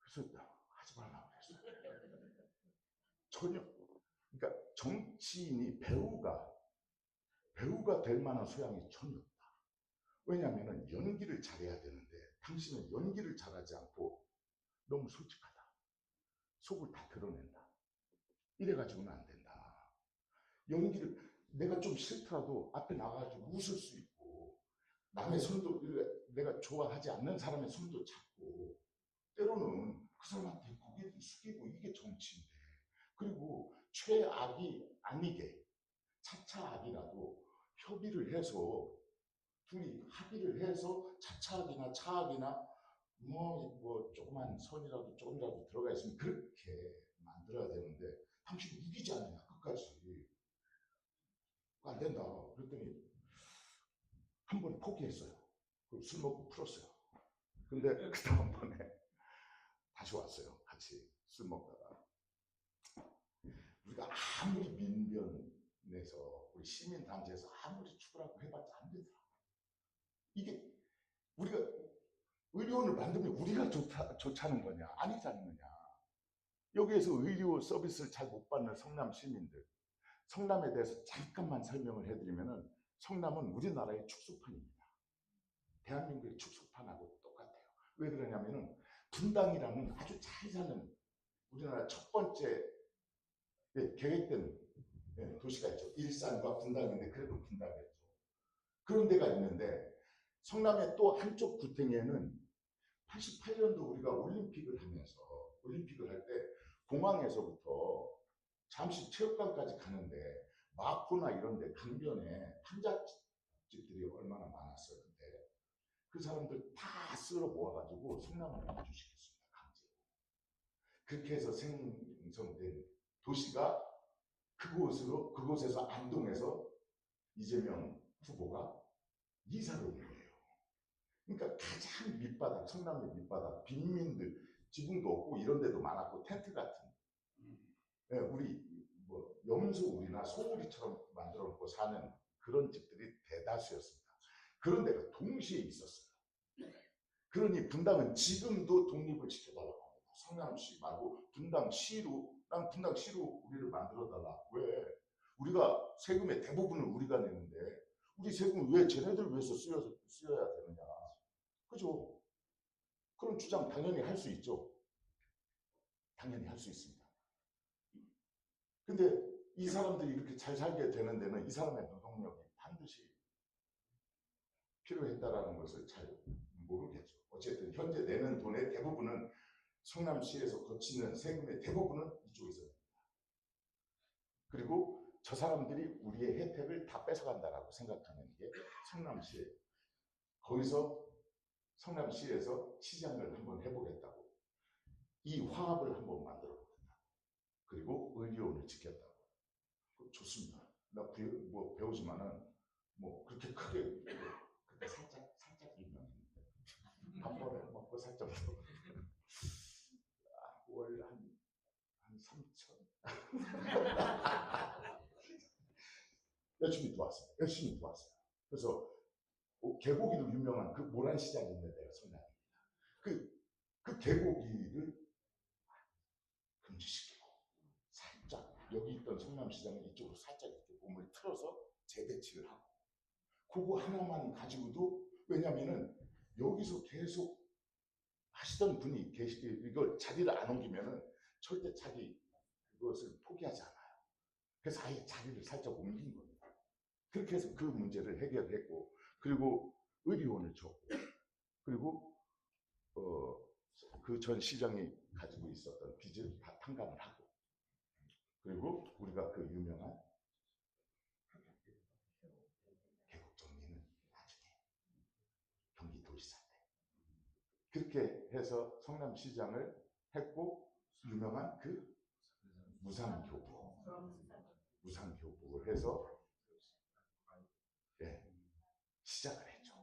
그래서 하지 말라고 그랬어요. 전혀. 그러니까 정치인이 배우가 될 만한 소양이 전혀 없다. 왜냐하면 연기를 잘해야 되는데 당신은 연기를 잘하지 않고 너무 솔직하다. 속을 다 드러낸다. 이래가지고는 안 된다. 연기를 내가 좀 싫더라도 앞에 나가가지고 웃을 수 있고 남의 손도 내가 좋아하지 않는 사람의 손도 잡고 때로는 그 사람한테 고개를 숙이고 이게 정치인데 그리고 최악이 아니게 차차 악이라도 협의를 해서 둘이 합의를 해서 차차악이나 차악이나 뭐 조그만 선이라도 조금이라도 들어가 있으면 그렇게 만들어야 되는데 당신 우기지 않느냐 끝까지 안 된다. 그랬더니 한 번 포기했어요. 술 먹고 풀었어요. 근데 그 다음번에 다시 왔어요. 같이 술 먹다가 우리가 아무리 민변에서 우리 시민단체에서 아무리 추구라고 해봤자 안 되더라. 이게 우리가 의료원을 만들면 우리가 좋다는 거냐 아니지 않느냐. 여기에서 의료 서비스를 잘 못 받는 성남 시민들, 성남에 대해서 잠깐만 설명을 해드리면은 성남은 우리나라의 축소판입니다. 대한민국의 축소판하고 똑같아요. 왜 그러냐면은 분당이라는 아주 잘 사는 우리나라 첫 번째 계획된 예, 도시가 있죠. 일산과 분당인데 그래도 분당이었죠. 그런 데가 있는데 성남의 또 한쪽 구탱에는 88년도 우리가 올림픽을 하면서 올림픽을 할 때 공항에서부터 잠시 체육관까지 가는데 마포나 이런 데 강변에 판잣집들이 얼마나 많았어요. 근데 그 사람들 다 쓸어 모아가지고 성남을 인주시켰습니다. 강제로. 그렇게 해서 생성된 도시가 그곳에서 안동에서 이재명 후보가 이사를 온 거예요. 그러니까 가장 밑바닥, 성남의 밑바닥, 빈민들, 지붕도 없고 이런 데도 많았고 텐트 같은. 네, 우리 뭐 염소우리나 소우리처럼 만들어 놓고 사는 그런 집들이 대다수였습니다. 그런 데가 동시에 있었어요. 그러니 분당은 지금도 독립을 시켜달라고 합니다. 성남시 말고 분당시로, 난 분당시로 우리를 만들어달라. 왜? 우리가 세금의 대부분을 우리가 내는데 우리 세금 왜 쟤네들 위해서 쓰여야 되느냐. 그죠? 그런 주장 당연히 할 수 있죠. 당연히 할 수 있습니다. 근데 이 사람들이 이렇게 잘 살게 되는 데는 이 사람의 노동력이 반드시 필요했다라는 것을 잘 모르겠죠. 어쨌든 현재 내는 돈의 대부분은 성남시에서 거치는 세금의 대부분은 이쪽에서 냅니다. 그리고 저 사람들이 우리의 혜택을 다 뺏어간다라고 생각하는 게 성남시예요. 거기서 성남시에서 시장을 한번 해보겠다고 이 화합을 한번 만들어 보겠다고 그리고 의료원을 지켰다고 좋습니다. 나 뭐 배우지만은 뭐 그렇게 크게 그때 살짝 유명했는데 밥벌을 먹고 살짝 월 한 3천 열심히 도왔어요. 열심히 도왔어요. 그래서 개고기도 유명한 그 모란시장이 있는 데가 성남입니다. 그 개고기를 금지시키고 살짝 여기 있던 성남시장은 이쪽으로 살짝 이렇게 몸을 틀어서 재배치를 하고 그거 하나만 가지고도 왜냐면은 여기서 계속 하시던 분이 이걸 자리를 안 옮기면은 절대 자기 그것을 포기하지 않아요. 그래서 아예 자리를 살짝 옮긴 겁니다. 그렇게 해서 그 문제를 해결했고 그리고 의료원을 줬고 그리고 그 전 시장이 가지고 있었던 빚을 다 탕감을 하고 그리고 우리가 그 유명한 개국 정리는 나중에 경기도지사 때 그렇게 해서 성남시장을 했고 유명한 그 무상교부를 해서 예, 시작을 했죠.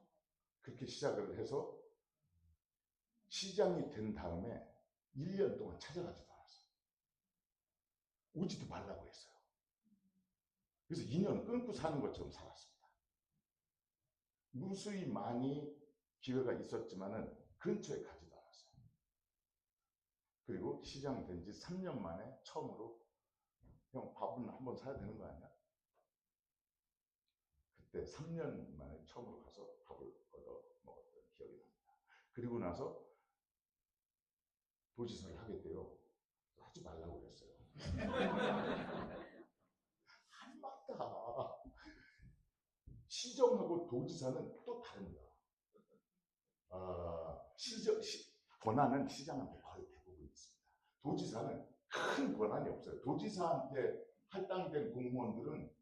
그렇게 시작을 해서 시장이 된 다음에 1년 동안 찾아가지도 않았어요. 오지도 말라고 했어요. 그래서 2년 끊고 사는 것처럼 살았습니다. 무수히 많이 기회가 있었지만은 근처에 가지도 않았어요. 그리고 시장 된 지 3년 만에 처음으로 형 밥은 한번 사야 되는 거 아니야? 그때 3년 만에 처음으로 가서 밥을 얻어 먹었던 기억이 납니다. 그리고 나서 도지사를 하겠대요. 하지 말라고 그랬어요. 한맞다. 시정하고 도지사는 또 다릅니다. 권한은 시장한테 거의 대부분 있습니다. 도지사는 큰 권한이 없어요. 도지사한테 할당된 공무원들은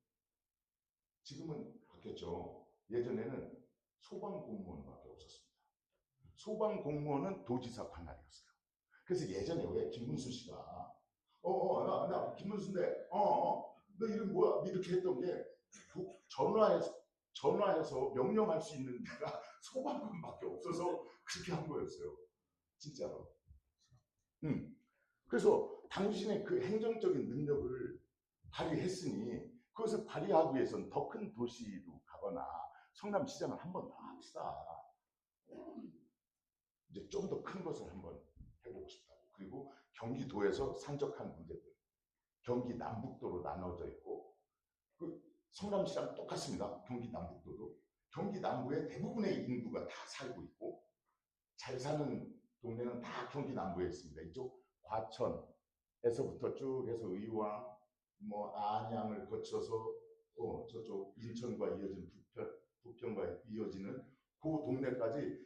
지금은 바뀌었죠. 예전에는 소방공무원밖에 없었습니다. 소방공무원은 도지사 관할이었어요. 그래서 예전에 왜 김문수 씨가 나 김문수인데 너 이름 뭐야? 이렇게 했던 게 전화해서 명령할 수 있는 데가 소방관밖에 없어서 그렇게 한 거였어요. 진짜로. 그래서 당신의 그 행정적인 능력을 발휘했으니 그것을 발휘하기 위해서는 더 큰 도시로 가거나 성남시장을 한번 더 합시다. 이제 좀 더 큰 것을 한번 해보고 싶다고. 그리고 경기도에서 산적한 문제들, 경기 남북도로 나눠져 있고 그 성남시랑 똑같습니다. 경기 남북도도 경기 남부에 대부분의 인구가 다 살고 있고 잘 사는 동네는 다 경기 남부에 있습니다. 이쪽 과천에서부터 쭉 해서 의왕, 뭐 안양을 거쳐서 저쪽 인천과 이어지는 부평과 이어지는 그 동네까지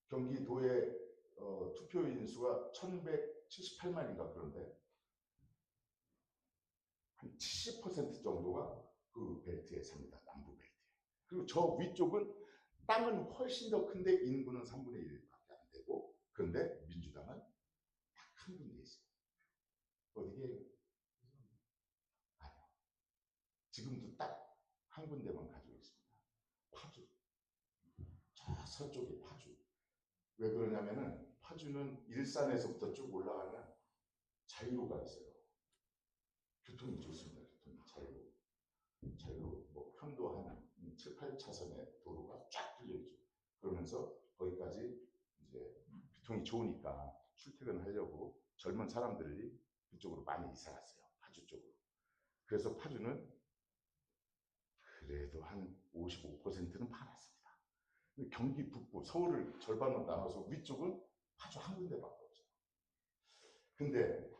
경기도의 투표인 수가 1178만인가 그런데 한 70% 정도가 그 벨트에 삽니다. 남부 벨트에. 그리고 저 위쪽은 땅은 훨씬 더 큰데 인구는 3분의 1밖에 안 되고 그런데 민주당은 딱 한 군데 있어요. 어디게? 아니요. 지금도 딱 한 군데만 가지고 있습니다. 파주. 저 서쪽에 파주. 왜 그러냐면은 파주는 일산에서부터 쭉 올라가면 자유로가 있어요. 교통이 좋습니다. 교통이 자유로 뭐 편도 한 7, 8차선의 도로가 쫙 뚫려 있죠. 그러면서 거기까지 이제 교통이 좋으니까 출퇴근하려고 젊은 사람들이 그쪽으로 많이 이사 갔어요. 파주 쪽으로. 그래서 파주는 그래도 한 55%는 팔았습니다. 경기 북부, 서울을 절반으로 나눠서 위쪽은 파주 한 군데밖에 없어요. 근데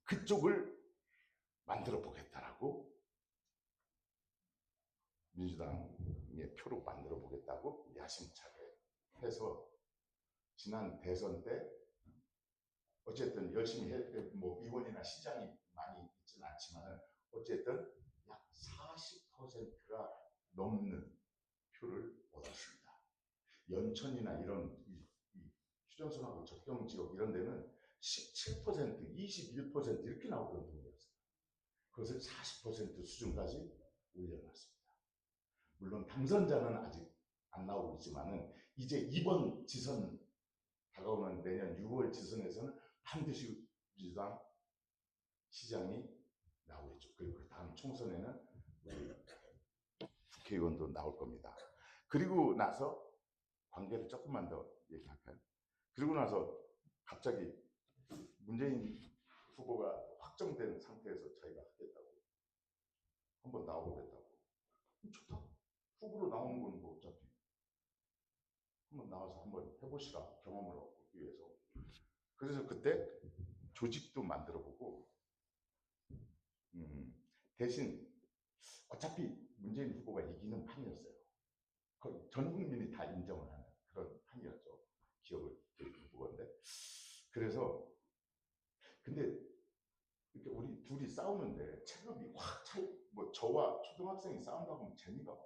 그쪽을 만들어 보겠다라고 민주당의 표로 만들어 보겠다고 야심차게 해서 지난 대선 때 어쨌든 열심히 뭐 의원이나 시장이 많이 있지는 않지만 어쨌든 약 40%가 넘는 표를 얻었습니다. 연천이나 이런 휴전선하고 접경 지역 이런 데는 17%, 21% 이렇게 나오던 동네였어요. 그것을 40% 수준까지 올려놨습니다. 물론 당선자는 아직 안 나오고 있지만은 이제 이번 지선 다가오는 내년 6월 지선에서는 반드시 민주당 시장이 나오겠죠. 그리고 그 다음 총선에는 우리 국회의원도 나올 겁니다. 그리고 나서 관계를 조금만 더 얘기할까요? 그리고 나서 갑자기 문재인 후보가 확정된 상태에서 자기가 하겠다고 한번 나오겠다고. 좋다. 후보로 나오는 건 뭐 어차피 한번 나와서 한번 해보시라. 경험을 얻기 위해서. 그래서 그때 조직도 만들어보고 대신 어차피 문재인 후보가 이기는 판이었어요. 거의 전 국민이 다 인정을 하는 그런 판이었죠. 기억을 그건데. 그래서 근데 이렇게 우리 둘이 싸우는데 체급이 확 차이. 뭐 저와 초등학생이 싸운다고 하면 재미가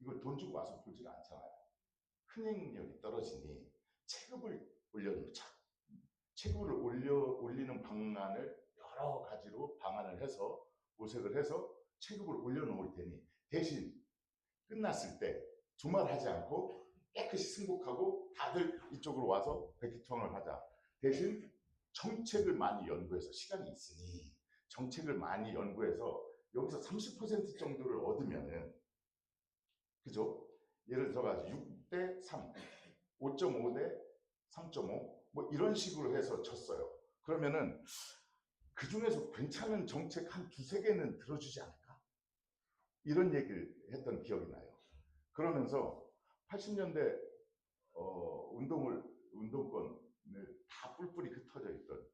이걸 돈 주고 와서 보지가 않잖아요. 흥행력이 떨어지니 체급을 올려놓자. 체급을 올리는 방안을 여러 가지로 방안을 해서 모색을 해서 체급을 올려놓을 테니 대신 끝났을 때 두말하지 않고 깨끗이 승복하고 다들 이쪽으로 와서 백기통을 하자. 대신 정책을 많이 연구해서 시간이 있으니 정책을 많이 연구해서 여기서 30% 정도를 얻으면은 그죠? 예를 들어가지고 6대 3, 5.5대 3.5 뭐 이런 식으로 해서 쳤어요. 그러면은 그 중에서 괜찮은 정책 한 두세 개는 들어주지 않을까? 이런 얘기를 했던 기억이 나요. 그러면서 80년대 운동권을 다 뿔뿔이 흩어져 있던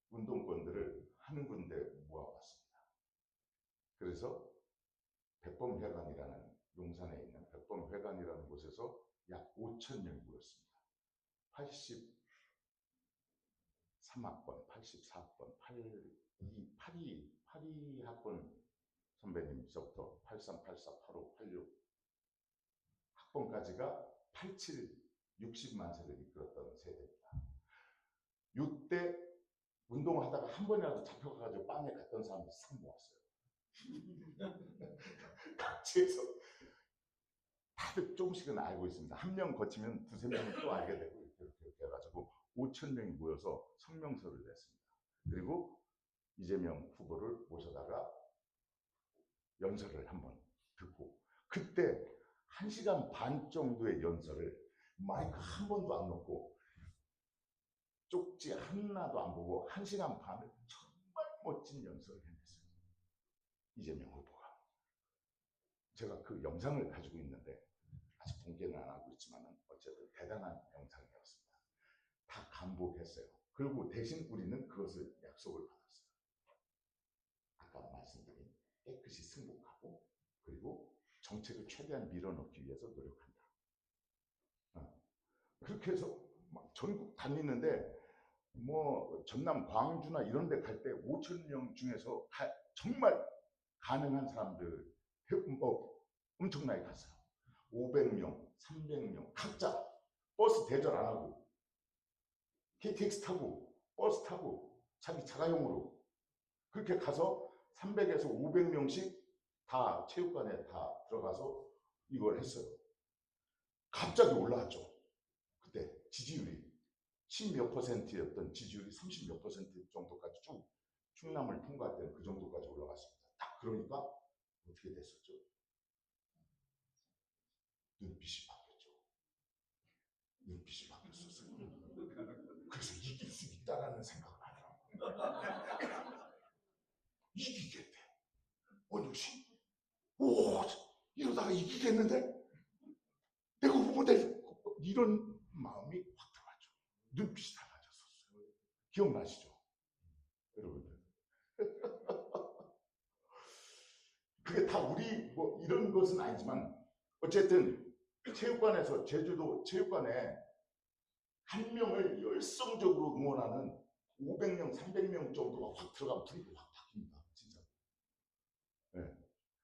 운동권들을 한 군데 모아봤습니다. 그래서 백범회관이라는 용산에 있는 백범회관이라는 곳에서 약 5천 명이 모였습니다. 83학번, 84학번, 82학번 선배님서부터 83, 84, 85, 86 학번까지가 87, 60만 세를 이끌었던 세대입니다. 이때 운동하다가 한 번이라도 잡혀가지고 빵에 갔던 사람들이 싹 모았어요. 각지에서 다들 조금씩은 알고 있습니다. 한 명 거치면 두세 명은 또 알게 되고 이렇게 해가지고 5천 명이 모여서 성명서를 냈습니다. 그리고 이재명 후보를 모셔다가 연설을 한번 듣고 그때 1시간 반 정도의 연설을 마이크 한 번도 안 넣고 쪽지 하나도 안 보고 1시간 반을 정말 멋진 연설을 해냈어요. 이재명 후보가. 제가 그 영상을 가지고 있는데 아직 공개는 안 하고 있지만 어쨌든 대단한 영상이었습니다. 다 감복했어요. 그리고 대신 우리는 그것을 약속을 받았어요. 깨끗이 승복하고 그리고 정책을 최대한 밀어넣기 위해서 노력한다. 그렇게 해서 막 전국 다니는데 뭐 전남 광주나 이런 데 갈 때 5천 명 중에서 정말 가능한 사람들 뭐 엄청나게 갔어요. 500명, 300명 각자 버스 대절 안 하고 KTX 타고 버스 타고 자기 자가용으로 그렇게 가서 300에서 500명씩 다 체육관에 다 들어가서 이걸 했어요. 갑자기 올라왔죠. 그때 지지율이 10몇 %였던 지지율이 30몇 % 정도까지 쭉 충남을 통과할 때는 그 정도까지 올라갔습니다. 딱 그러니까 어떻게 됐었죠? 눈빛이 바뀌었죠. 눈빛이 바뀌었었어요. 그래서 이길 수 있다라는 생각을 하더라고요. 이기겠대. 원효씨, 오, 이러다가 이기겠는데? 내가 후보될 이런 마음이 확 들어갔죠. 눈빛이 달라졌었어요. 기억나시죠? 여러분들. 그게 다 우리 뭐 이런 것은 아니지만 어쨌든 체육관에서 제주도 체육관에 한 명을 열성적으로 응원하는 500명, 300명 정도가 확 들어가면 분위기 확 바뀝니다. 진짜. 네.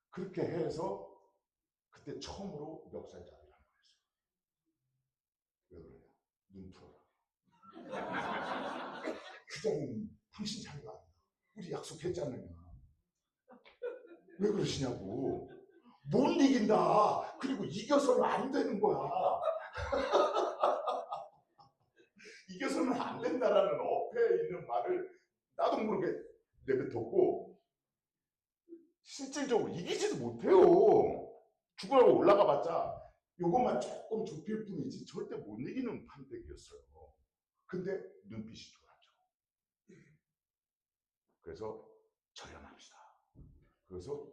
그렇게 해서 그때 처음으로 멱살잡이를 한 거였어요. 왜 그러냐? 눈 풀어라. 그냥 당신 자리가 아니다. 우리 약속했잖아요. 왜 그러시냐고. 못 이긴다. 그리고 이겨서는 안 되는 거야. 이겨서는 안 된다라는 어폐에 있는 말을 나도 모르게 내뱉었고 실질적으로 이기지도 못해요. 죽으라고 올라가 봤자 요것만 조금 좁힐 뿐이지 절대 못 이기는 판때기였어요. 근데 눈빛이 좋았죠. 그래서 절연합시다. 그래서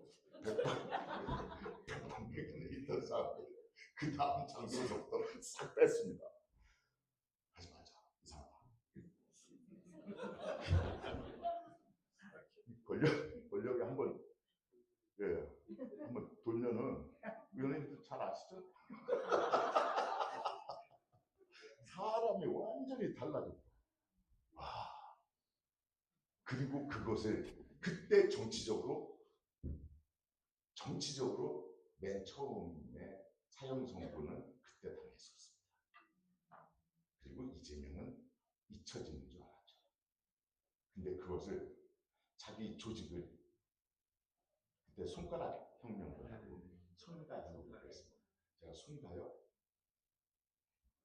백방백에 있던 사람들 그 다음 장소부터 싹 뺐습니다. 하지 말자. 이상하다. 권력이 한번 한번 돌면은 위원님도 잘 아시죠? 사람이 완전히 달라졌고 그리고 그것을 그때 정치적으로 맨 처음에 사형 선고는 그때 당했었습니다. 그리고 이재명은 잊혀지는 줄 알았죠. 근데 그것을 자기 조직을 그때 손가락 혁명을 하고 손가락으로 그랬습니다. 제가 손가요?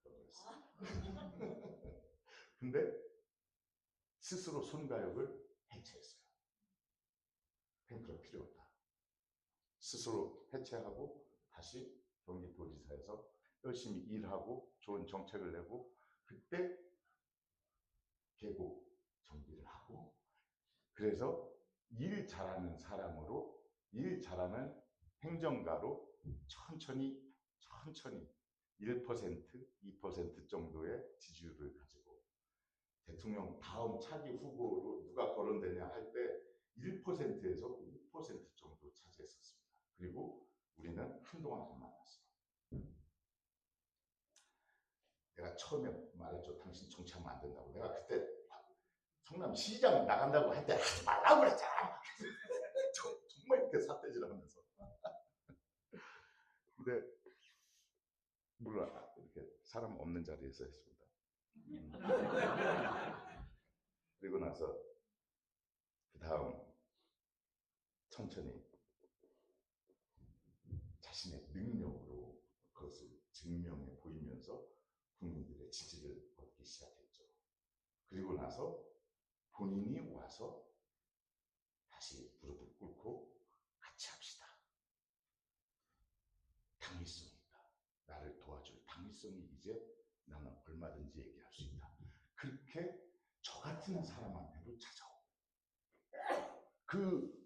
그랬어요. 근데 스스로 손가역을 해체했어요. 그럴 필요 없다. 스스로 해체하고 다시 경기도지사에서 열심히 일하고 좋은 정책을 내고 그때 계곡 정비를 하고 그래서 일 잘하는 사람으로 일 잘하는 행정가로 천천히 1%, 2% 정도의 지지율을 가지고 대통령 다음 차기 후보로 누가 거론되냐 할 때 1%에서 5% 정도 차지했었습니다. 그리고 우리는 한동안 안 만났어요. 내가 처음에 말했죠. 당신 정치하면 안 된다고. 내가 그때 성남시장 나간다고 할 때 하지 말라고 그랬잖아. 정말 이렇게 삿대질을 하면서. 근데 물론 이렇게 사람 없는 자리에서 했습니다. 그리고 나서 그 다음 천천히 자신의 능력으로 그것을 증명해 보이면서 국민들의 지지를 얻기 시작했죠. 그리고 나서 본인이 와서 다시 무릎을 꿇고 같이 합시다. 당위성이 있다. 나를 도와줄 당위성이 이제 나는 얼마든지 얘기할 수 있다. 그렇게 저 같은 사람한테도 찾아오고 그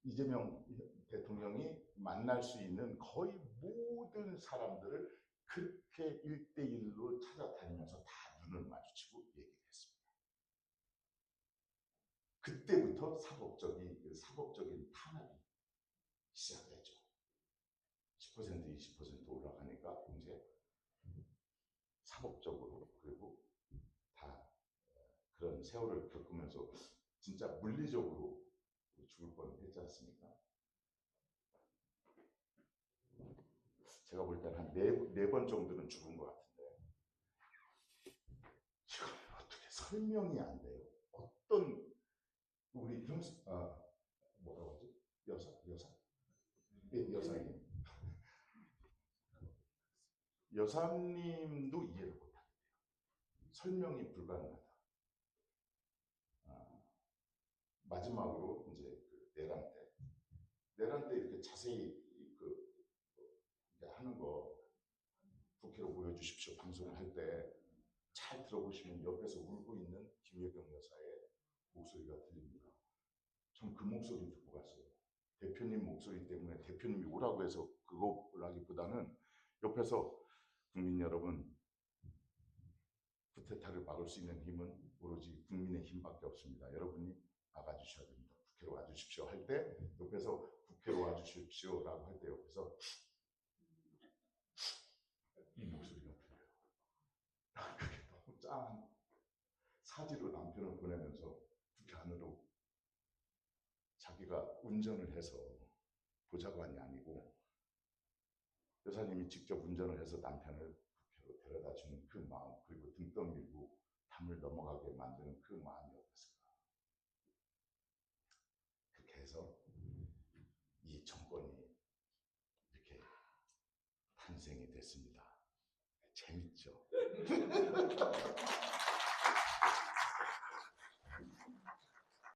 이재명 대통령이 만날 수 있는 거의 모든 사람들을 그렇게 1대1로 찾아다니면서 다 눈을 마주치고 얘기를 했습니다. 그때부터 사법적인 탄압이 시작됐죠. 10% 20% 올라가니까 이제 사법적으로 그리고 다 그런 세월을 겪으면서 진짜 물리적으로 죽을 뻔했지 않습니까? 제가 볼 때는 한 네 번 정도는 죽은 것 같은데 이걸 어떻게 설명이 안 돼요? 어떤 우리 뭐라고 하지? 네, 여사님. 여사님도 이해를 못하겠대요. 설명이 불가능하다. 마지막으로 이제 그 내란 때 이렇게 자세히 이제 하는 거 국회로 보여주십시오. 방송을 할 때 잘 들어보시면 옆에서 울고 있는 김여경 여사의 목소리가 들립니다. 전 그 목소리 듣고 갔어요. 대표님 목소리 때문에 대표님이 오라고 해서 그거라기보다는 옆에서 국민 여러분, 쿠데타를 막을 수 있는 힘은 오로지 국민의 힘밖에 없습니다. 여러분이 막아주셔야 됩니다. 국회로 와주십시오 할 때 옆에서 국회로 와주십시오라고 할 때 옆에서 이 목소리가 들려요. 그게 너무 짠한 사지로 남편을 보내면서 국회 안으로 자기가 운전을 해서 보좌관이 아니고 여사님이 직접 운전을 해서 남편을 국회로 데려다 주는 그 마음, 그리고 등 떠밀고 담을 넘어가게 만드는 그 마음이 어땠을까. 그렇게 해서 이 정권이 이렇게 탄생이 됐습니다. 재밌죠?